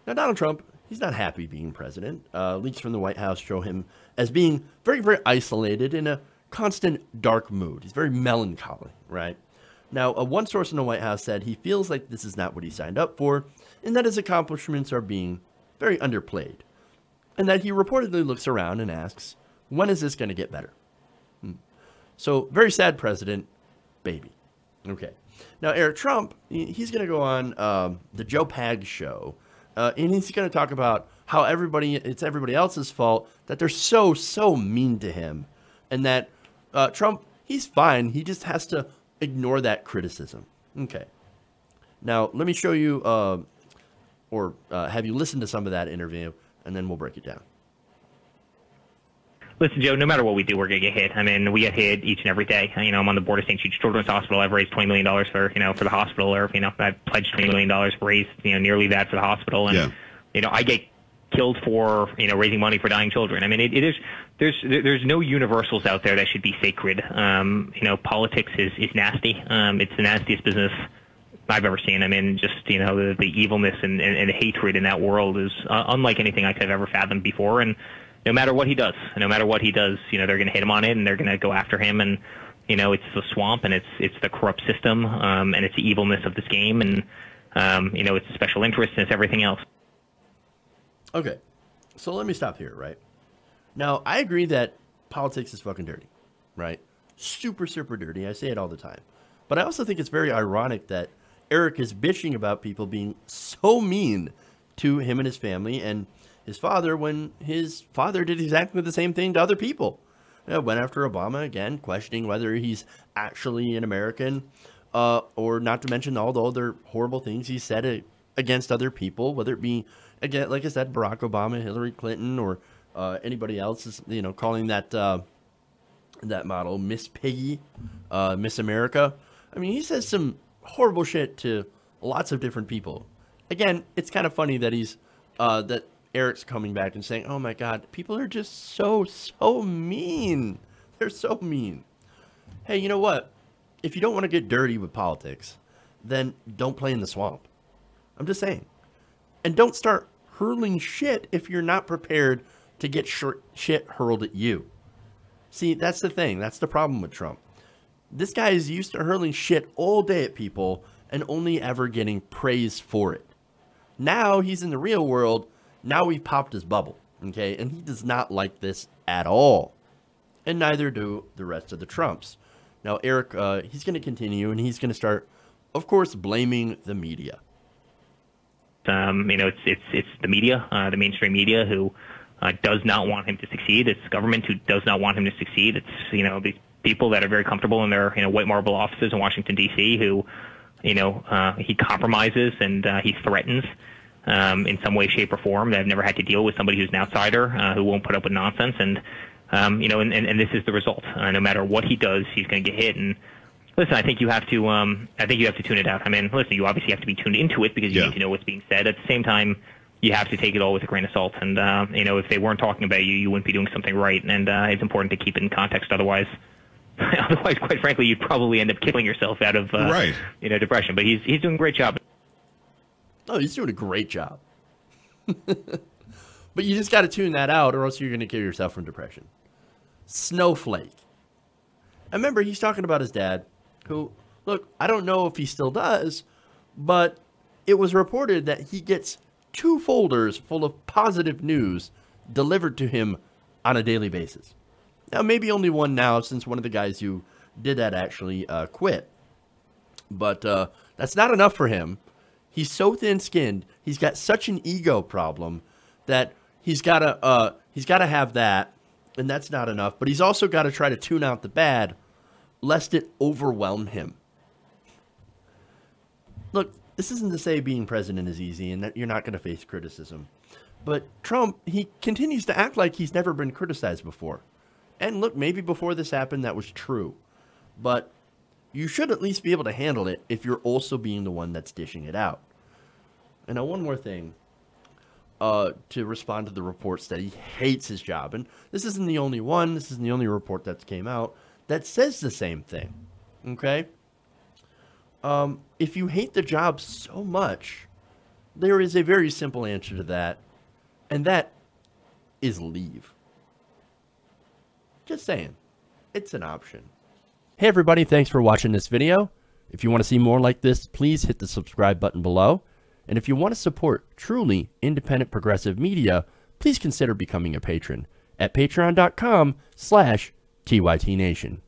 Now, Donald Trump, he's not happy being president. Leaks from the White House show him as being very, very isolated in a constant dark mood. He's very melancholy, right? Now, one source in the White House said he feels like this is not what he signed up for, and that his accomplishments are being very underplayed. And that he reportedly looks around and asks, when is this going to get better? So, very sad president, baby. Okay. Now, Eric Trump, he's going to go on the Joe Pag show, and he's going to talk about how it's everybody else's fault, that they're so mean to him, and that Trump, he's fine. He just has to ignore that criticism. Okay. Now, let me show you, or have you listen to some of that interview, and then we'll break it down. Listen, Joe, no matter what we do, we're going to get hit. I mean, we get hit each and every day. You know, I'm on the board of St. Jude Children's Hospital. I've raised $20 million for the hospital, or, I've pledged $20 million, raised, nearly that for the hospital. And, I get killed for, raising money for dying children. I mean, there's no universals out there that should be sacred. Politics is nasty. It's the nastiest business I've ever seen. I mean, just, the evilness and the hatred in that world is unlike anything I could have ever fathomed before. And no matter what he does, they're going to hit him on it, and they're going to go after him. And, it's the swamp, and it's the corrupt system, and it's the evilness of this game, and, it's the special interests, and it's everything else. Okay, so let me stop here, right? Now, I agree that politics is fucking dirty, right? Super dirty. I say it all the time. But I also think it's very ironic that Eric is bitching about people being so mean to him and his family and his father, when his father did exactly the same thing to other people. Went after Obama again, questioning whether he's actually an American, or not to mention all the other horrible things he said against other people, whether it be, again, like I said, Barack Obama, Hillary Clinton, or anybody else is, calling that that model Miss Piggy, Miss America. I mean, he says some horrible shit to lots of different people. Again, it's kind of funny that that Eric's coming back and saying, oh my God, people are just so mean. They're so mean. Hey, you know what? If you don't want to get dirty with politics, then don't play in the swamp. I'm just saying. And don't start hurling shit if you're not prepared to get shit hurled at you. See, that's the thing. That's the problem with Trump. This guy is used to hurling shit all day at people and only ever getting praise for it. Now he's in the real world. Now we've popped his bubble, okay? And he does not like this at all. And neither do the rest of the Trumps. Now, Eric, he's going to continue, and he's going to start, of course, blaming the media. It's the media, the mainstream media, who does not want him to succeed. It's government who does not want him to succeed. It's, these people that are very comfortable in their, white marble offices in Washington, D.C., who, he compromises and he threatens in some way, shape, or form. That have never had to deal with somebody who's an outsider, who won't put up with nonsense. And, and this is the result. No matter what he does, he's going to get hit. And listen, I think you have to tune it out. I mean, listen, you obviously have to be tuned into it because you need to know what's being said. At the same time, you have to take it all with a grain of salt. And, if they weren't talking about you, you wouldn't be doing something right. And it's important to keep it in context. Otherwise, quite frankly, you'd probably end up killing yourself out of, depression. But he's doing a great job. Oh, he's doing a great job. But you just got to tune that out, or else you're going to kill yourself from depression. Snowflake. I remember he's talking about his dad, who, look, I don't know if he still does, but it was reported that he gets 2 folders full of positive news delivered to him on a daily basis. Now, maybe only one now, since one of the guys who did that actually quit. But that's not enough for him. He's so thin-skinned. He's got such an ego problem that he's got to have that, and that's not enough. But he's also got to try to tune out the bad, lest it overwhelm him. Look, this isn't to say being president is easy and that you're not going to face criticism. But Trump, he continues to act like he's never been criticized before. And look, maybe before this happened, that was true. But you should at least be able to handle it if you're also being the one that's dishing it out. And now one more thing to respond to the reports that he hates his job. And this isn't the only one. This isn't the only report that's came out that says the same thing. Okay? If you hate the job so much, there is a very simple answer to that, and that is leave. Just saying. It's an option. Hey everybody, thanks for watching this video. If you want to see more like this, please hit the subscribe button below. And if you want to support truly independent progressive media, please consider becoming a patron at patreon.com/TYTNation.